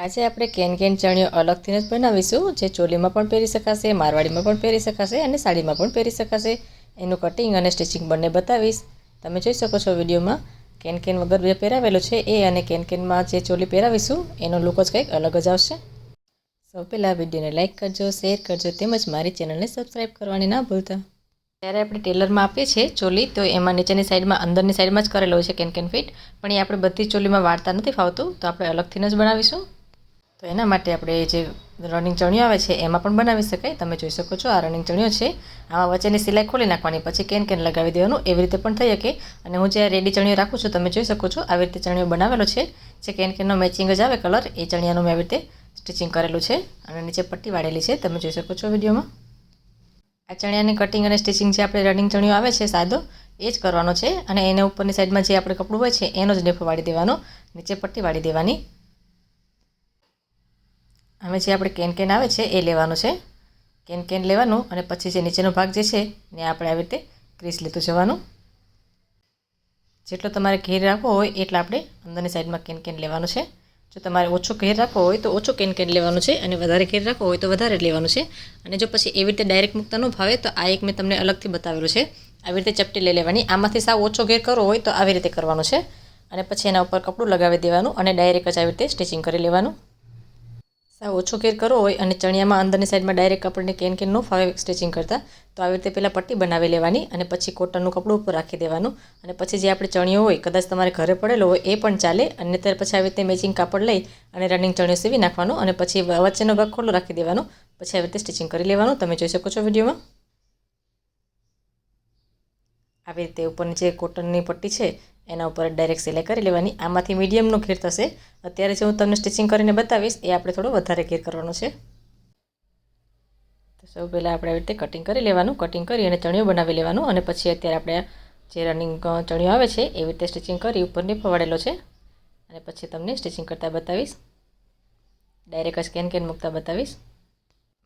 આજે આપણે કેન ચણિયો અલગથી જ બનાવીશું, જે ચોલીમાં પણ પહેરી શકાશે, મારવાડીમાં પણ પહેરી શકાશે અને સાડીમાં પણ પહેરી શકાશે. એનું કટિંગ અને સ્ટિચિંગ બંને બતાવીશ. તમે જોઈ શકો છો વિડીયોમાં કેન વગર જે પહેરાવેલો છે એ અને કેનમાં જે ચોલી પહેરાવીશું એનો લુક જ કંઈક અલગ જ આવશે. સૌ પહેલાં વિડીયોને લાઇક કરજો, શેર કરજો તેમજ મારી ચેનલને સબસ્ક્રાઈબ કરવાની ના ભૂલતા. ત્યારે આપણે ટેલરમાં આપીએ છીએ ચોલી, તો એમાં નીચેની સાઈડમાં અંદરની સાઈડમાં જ કરેલો હોય છે કેન ફિટ, પણ એ આપણે બધી ચોલીમાં વાળતા નથી ફાવતું, તો આપણે અલગથી જ બનાવીશું. તો એના માટે આપણે જે રનિંગ ચણિયો આવે છે એમાં પણ બનાવી શકાય. તમે જોઈ શકો છો આ રનિંગ ચણિયો છે, આમાં વચ્ચેની સિલાઈ ખોલી નાખવાની, પછી કેન લગાવી દેવાનું. એવી રીતે પણ થઈ શકે. અને હું જે રેડી ચણિયો રાખું છું તમે જોઈ શકો છો આવી રીતે ચણિયો બનાવેલો છે, જે કેનનો મેચિંગ જ આવે કલર, એ ચણિયાનું મેં આવી રીતે સ્ટિચિંગ કરેલું છે અને નીચે પટ્ટી વાળેલી છે. તમે જોઈ શકો છો વિડીયોમાં. આ ચણિયાની કટિંગ અને સ્ટિચિંગ જે આપણે રનિંગ ચણિયો આવે છે સાદો, એ જ કરવાનો છે. અને એના ઉપરની સાઈડમાં જે આપણે કપડું હોય છે એનો જ ડેફો વાળી દેવાનો, નીચે પટ્ટી વાળી દેવાની. હવે જે આપણે કેન આવે છે એ લેવાનું છે, કેન લેવાનું અને પછી જે નીચેનો ભાગ જે છે ને આપણે આવી રીતે ક્રીસ લેતું જવાનું. જેટલો તમારે ઘેર રાખવો હોય એટલા આપણે અંદરની સાઈડમાં કેન લેવાનું છે. જો તમારે ઓછો ઘેર રાખવો હોય તો ઓછો કેન લેવાનું છે અને વધારે ઘેર રાખવો હોય તો વધારે લેવાનું છે. અને જો પછી એવી રીતે ડાયરેક્ટ મૂકતા ન ભાવે તો આ એક મેં તમને અલગથી બતાવેલું છે, આવી રીતે ચપટી લઈ લેવાની. આમાંથી સાવ ઓછો ઘેર કરવો હોય તો આવી રીતે કરવાનું છે અને પછી એના ઉપર કપડું લગાવી દેવાનું અને ડાયરેક્ટ જ આવી રીતે સ્ટિચિંગ કરી લેવાનું. સાવ ઓછો ઘેર કરવો હોય અને ચણિયામાં અંદરની સાઈડમાં ડાયરેક્ટ આપણને કેન ન ફાવે સ્ટિચિંગ કરતાં, તો આવી રીતે પહેલાં પટ્ટી બનાવી લેવાની અને પછી કોટનનું કપડું ઉપર રાખી દેવાનું. અને પછી જે આપણે ચણિયો હોય કદાચ તમારે ઘરે પડેલો હોય એ પણ ચાલે, અને ત્યાર પછી આવી રીતે મેચિંગ કાપડ લઈ અને રનિંગ ચણિયો સીવી નાખવાનો અને પછી વચ્ચેનો ભાગ ખુલ્લો રાખી દેવાનો. પછી આવી રીતે સ્ટિચિંગ કરી લેવાનું. તમે જોઈ શકો છો વિડીયોમાં આવી રીતે ઉપરની જે કોટનની પટ્ટી છે એના ઉપર ડાયરેક્ટ સિલાઈ કરી લેવાની. આમાંથી મીડિયમનો ઘેર થશે. અત્યારે જે હું તમને સ્ટિચિંગ કરીને બતાવીશ એ આપણે થોડો વધારે ઘેર કરવાનો છે. તો સૌ પહેલાં આપણે આવી રીતે કટિંગ કરી લેવાનું. કટિંગ કરી અને ચણિયો બનાવી લેવાનું અને પછી અત્યારે આપણે જે રનિંગ ચણિયો આવે છે એવી રીતે સ્ટિચિંગ કરી ઉપર નીફો વાળેલો છે અને પછી તમને સ્ટિચિંગ કરતાં બતાવીશ, ડાયરેક્ટ જ કેન મૂકતા બતાવીશ.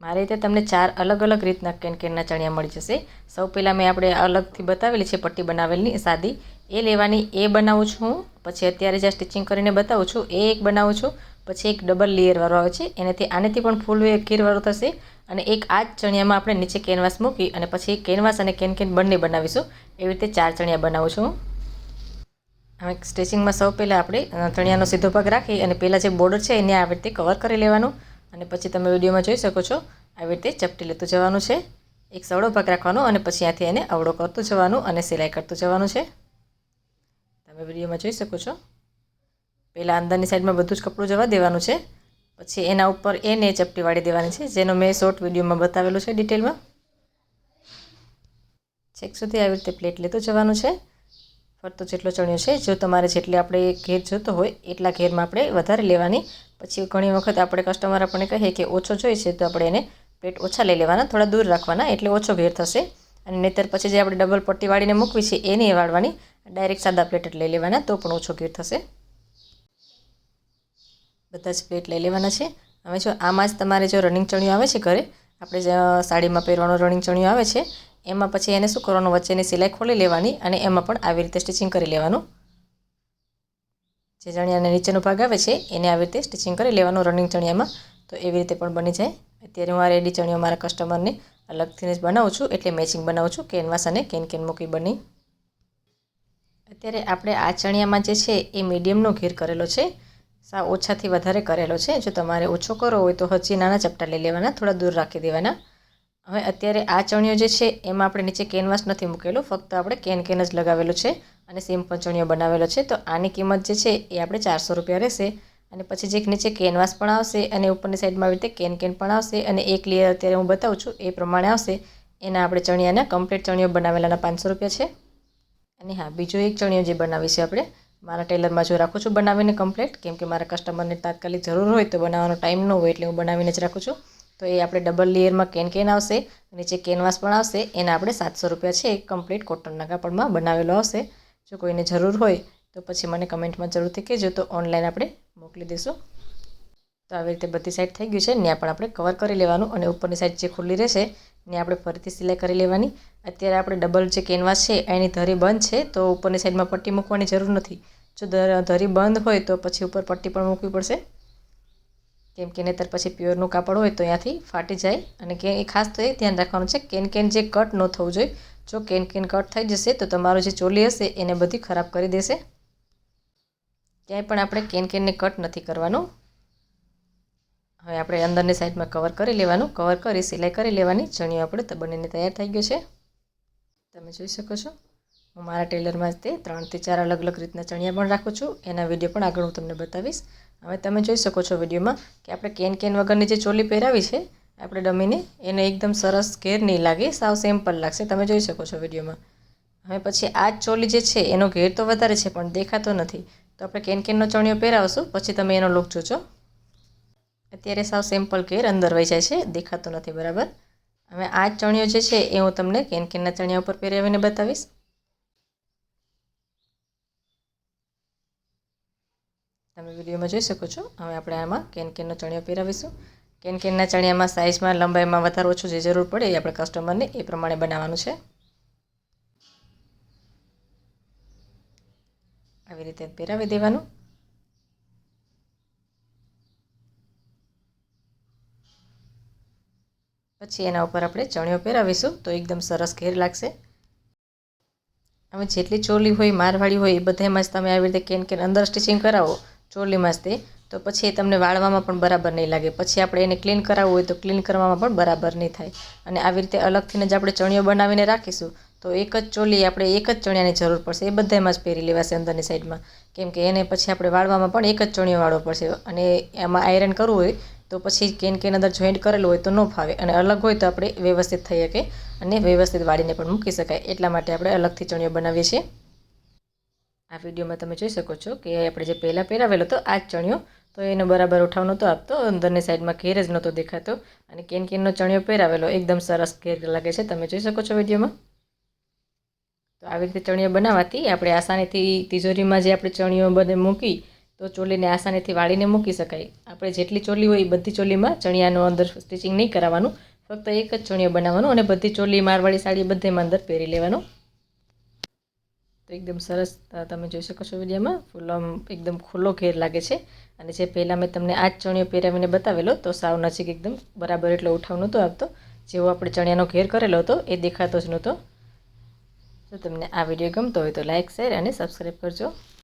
મારી રીતે તમને 4 અલગ અલગ રીતના કેનના ચણિયા મળી જશે. સૌ પહેલાં મેં આપણે અલગથી બતાવેલી છે પટ્ટી બનાવેલી સાદી, એ લેવાની, એ બનાવું છું હું. પછી અત્યારે જ્યાં સ્ટિચિંગ કરીને બતાવું છું એ એક બનાવું છું. પછી એક ડબલ લેયરવાળો આવે છે, આનેથી પણ ફૂલ ઘેરવાળો થશે. અને એક આ જ ચણિયામાં આપણે નીચે કેનવાસ મૂકી અને પછી કેનવાસ અને કેન બંને બનાવીશું. એવી રીતે 4 ચણિયા બનાવું છું. હવે સ્ટિચિંગમાં સૌ પહેલાં આપણે ચણિયાનો સીધો ભાગ રાખી અને પહેલાં જે બોર્ડર છે એને આવી રીતે કવર કરી લેવાનું. અને પછી તમે વિડીયોમાં જોઈ શકો છો આવી રીતે ચપટી લેતું જવાનું છે. એક સવડો ભાગ રાખવાનો અને પછી ત્યાંથી એને અવળો કરતું જવાનું અને સિલાઈ કરતું જવાનું છે. તમે વિડીયોમાં જોઈ શકો છો. પહેલાં અંદરની સાઈડમાં બધું જ કપડું જવા દેવાનું છે, પછી એના ઉપર એને ચપટી વાળી દેવાની છે, જેનો મેં શોર્ટ વિડીયોમાં બતાવેલું છે ડિટેલમાં. છેક સુધી આવી રીતે પ્લેટ લેતું જવાનું છે. ફરતો જેટલો ચણિયો છે, જો તમારે જેટલી આપણે ઘેર જોતો હોય એટલા ઘેરમાં આપણે વધારે લેવાની. પછી ઘણી વખત આપણે કસ્ટમર આપણને કહે કે ઓછો જોઈએ છે તો આપણે એને પ્લેટ ઓછા લઈ લેવાના, થોડા દૂર રાખવાના, એટલે ઓછો ઘેર થશે. અને નહીંતર પછી જે આપણે ડબલ પટ્ટી વાળીને મૂકવી છે એ નહીં વાળવાની, ડાયરેક્ટ સાદા પ્લેટ જ લઈ લેવાના, તો પણ ઓછો ઘેર થશે. બધા જ પ્લેટ લઈ લેવાના છે. હવે જો આમાં જ તમારે જો રનિંગ ચણિયો આવે છે ઘરે, આપણે જે સાડીમાં પહેરવાનો રનિંગ ચણિયો આવે છે એમાં પછી એને શું કરવાનું, વચ્ચેની સિલાઈ ખોલી લેવાની અને એમાં પણ આવી રીતે સ્ટિચિંગ કરી લેવાનું. જે ચણિયાને નીચેનો ભાગ આવે છે એને આવી રીતે સ્ટિચિંગ કરી લેવાનું રનિંગ ચણિયામાં, તો એવી રીતે પણ બની જાય. અત્યારે હું આ રેડી ચણિયો મારા કસ્ટમરને અલગથી જ બનાવું છું, એટલે મેચિંગ બનાવું છું, કેનવાસ અને કેન મૂકી બની. અત્યારે આપણે આ ચણિયામાં જે છે એ મીડિયમનો ઘેર કરેલો છે, સાવ ઓછાથી વધારે કરેલો છે. જો તમારે ઓછો કરવો હોય તો હજી નાના ચપટા લઈ લેવાના, થોડા દૂર રાખી દેવાના. હવે અત્યારે આ ચણિયો જે છે એમાં આપણે નીચે કેનવાસ નથી મૂકેલો, ફક્ત આપણે કેન જ લગાવેલું છે અને સિમ્પલ ચણિયો બનાવેલો છે. તો આની કિંમત જે છે એ આપણે 400 રૂપિયા રહેશે. અને પછી જે નીચે કેનવાસ પણ આવશે અને ઉપરની સાઈડમાં આવી રીતે કેન પણ આવશે અને એક લેયર અત્યારે હું બતાવું છું એ પ્રમાણે આવશે. એના આપણે ચણિયાના કમ્પ્લીટ ચણિયો બનાવેલાના 500 રૂપિયા છે. અને હા, બીજો એક ચણિયો જે બનાવી છે આપણે મારા ટેલરમાં જો રાખું છું બનાવીને કમ્પ્લીટ, કેમ કે મારા કસ્ટમરને તાત્કાલિક જરૂર હોય તો બનાવવાનો ટાઈમ ન હોય એટલે હું બનાવીને જ રાખું છું. તો એ આપણે ડબલ લેયરમાં કેન આવશે, નીચે કેનવાસ પણ આવશે. એના આપણે 700 રૂપિયા છે. એક કમ્પ્લીટ કોટનના કાપડમાં બનાવેલો આવશે. જો કોઈને જરૂર હોય તો પછી મને કમેન્ટમાં જરૂરથી કહેજો, તો ઓનલાઈન આપણે મોકલી દઈશું. તો આવી રીતે બધી સાઈડ થઈ ગયું છે, ત્યાં પણ આપણે કવર કરી લેવાનું અને ઉપરની સાઈડ જે ખુલ્લી રહેશે ને આપણે ફરીથી સિલાઈ કરી લેવાની. અત્યારે આપણે ડબલ જે કેનવાસ છે એની ધરી બંધ છે, તો ઉપરની સાઈડમાં પટ્ટી મૂકવાની જરૂર નથી. જો ધરી બંધ હોય તો પછી ઉપર પટ્ટી પણ મૂકવી પડશે. કેમ કે નહીંતર પછી પ્યોરનું કાપડ હોય તો ત્યાંથી ફાટી જાય. અને કે ખાસ તો એ ધ્યાન રાખવાનું છે કેન જે કટ ન થવું જોઈએ. જો કેન કટ થઈ જશે તો તમારું જે ચોલી હશે એને બધી ખરાબ કરી દેશે. ક્યાંય પણ આપણે કેનને કટ નથી કરવાનું. હવે આપણે અંદરની સાઈડમાં કવર કરી લેવાનું. કવર કરી સિલાઈ કરી લેવાની. ચણિયો આપણે તો બનીને તૈયાર થઈ ગયો છે. તમે જોઈ શકો છો હું મારા ટેલરમાં તે 3 થી 4 અલગ અલગ રીતના ચણિયા પણ રાખું છું. એના વિડીયો પણ આગળ હું તમને બતાવીશ. હવે તમે જોઈ શકો છો વિડીયોમાં કે આપણે કેન વગરની જે ચોલી પહેરાવી છે આપણે ડમીને એને એકદમ સરસ ઘેર નહીં લાગે, સાવ સિમ્પલ લાગશે. તમે જોઈ શકો છો વિડીયોમાં. હવે પછી આ જ ચોલી જે છે એનો ઘેર તો વધારે છે પણ દેખાતો નથી. તો આપણે કેનનો ચણિયો પહેરાવશું પછી તમે એનો લુક જોજો. અત્યારે સાવ સિમ્પલ ઘેર અંદર વહી જાય છે, દેખાતો નથી બરાબર. હવે આ જ ચણિયો જે છે એ હું તમને કેનના ચણિયા ઉપર પહેરાવીને બતાવીશ. તમે વિડીયોમાં જોઈ શકો છો. હવે આપણે આમાં કેનનો ચણિયો પહેરાવીશું. કેનના ચણિયામાં સાઇઝમાં લંબાઈમાં વધારે ઓછું જે જરૂર પડે એ આપણે કસ્ટમરને એ પ્રમાણે બનાવવાનું છે. આવી રીતે પહેરાવી દેવાનું. પછી એના ઉપર આપણે ચણિયો પહેરાવીશું તો એકદમ સરસ ઘેર લાગશે. હવે જેટલી ચોલી હોય મારવાડી હોય એ બધામાં જ તમે આવી રીતે કેન અંદર સ્ટિચિંગ કરાવો ચોલીમાં જ તે, તો પછી એ તમને વાળવામાં પણ બરાબર નહીં લાગે. પછી આપણે એને ક્લીન કરાવવું હોય તો ક્લીન કરવામાં પણ બરાબર નહીં થાય. અને આવી રીતે અલગથીને જ આપણે ચણિયો બનાવીને રાખીશું તો એક જ ચોલી આપણે એક જ ચણિયાની જરૂર પડશે. એ બધામાં જ પહેરી લેવાશે અંદરની સાઈડમાં. કેમ કે એને પછી આપણે વાળવામાં પણ એક જ ચણિયો વાળવો પડશે. અને એમાં આયરન કરવું હોય તો પછી કેન અંદર જોઈન્ટ કરેલું હોય તો ન ફાવે. અને અલગ હોય તો આપણે વ્યવસ્થિત થઈ શકે અને વ્યવસ્થિત વાળીને પણ મૂકી શકાય. એટલા માટે આપણે અલગથી ચણિયો બનાવીએ છીએ. આ વિડીયોમાં તમે જોઈ શકો છો કે આપણે જે પહેલાં પહેરાવેલો હતો આ જ ચણિયો, તો એનો બરાબર ઉઠાવ નહોતો આપતો, અંદરની સાઈડમાં ઘેર જ નહોતો દેખાતો. અને કેનનો ચણિયો પહેરાવેલો એકદમ સરસ ઘેર લાગે છે. તમે જોઈ શકો છો વિડીયોમાં. તો આવી રીતે ચણિયો બનાવવાથી આપણે આસાનીથી તિજોરીમાં જે આપણે ચણિયો બધે મૂકી તો ચોલીને આસાનીથી વાળીને મૂકી શકાય. આપણે જેટલી ચોલી હોય એ બધી ચોલીમાં ચણિયાનો અંદર સ્ટિચિંગ નહીં કરાવવાનું, ફક્ત એક જ ચણિયો બનાવવાનો અને બધી ચોલી મારવાડી સાડી બધેમાં અંદર પહેરી લેવાનું. તો એકદમ સરસ તમે જોઈ શકો છો વિડીયોમાં ફૂલ એકદમ ખુલ્લો ઘેર લાગે છે. અને જે પહેલાં મેં તમને આ જ ચણિયો પહેરાવીને બતાવેલો તો સાવ નજીક એકદમ બરાબર એટલો ઉઠાવ નહોતો આપતો. જેવો આપણે ચણિયાનો ઘેર કરેલો હતો એ દેખાતો જ નહોતો. જો તમને આ વિડીયો ગમતો હોય તો લાઇક, શેર અને સબસ્ક્રાઈબ કરજો.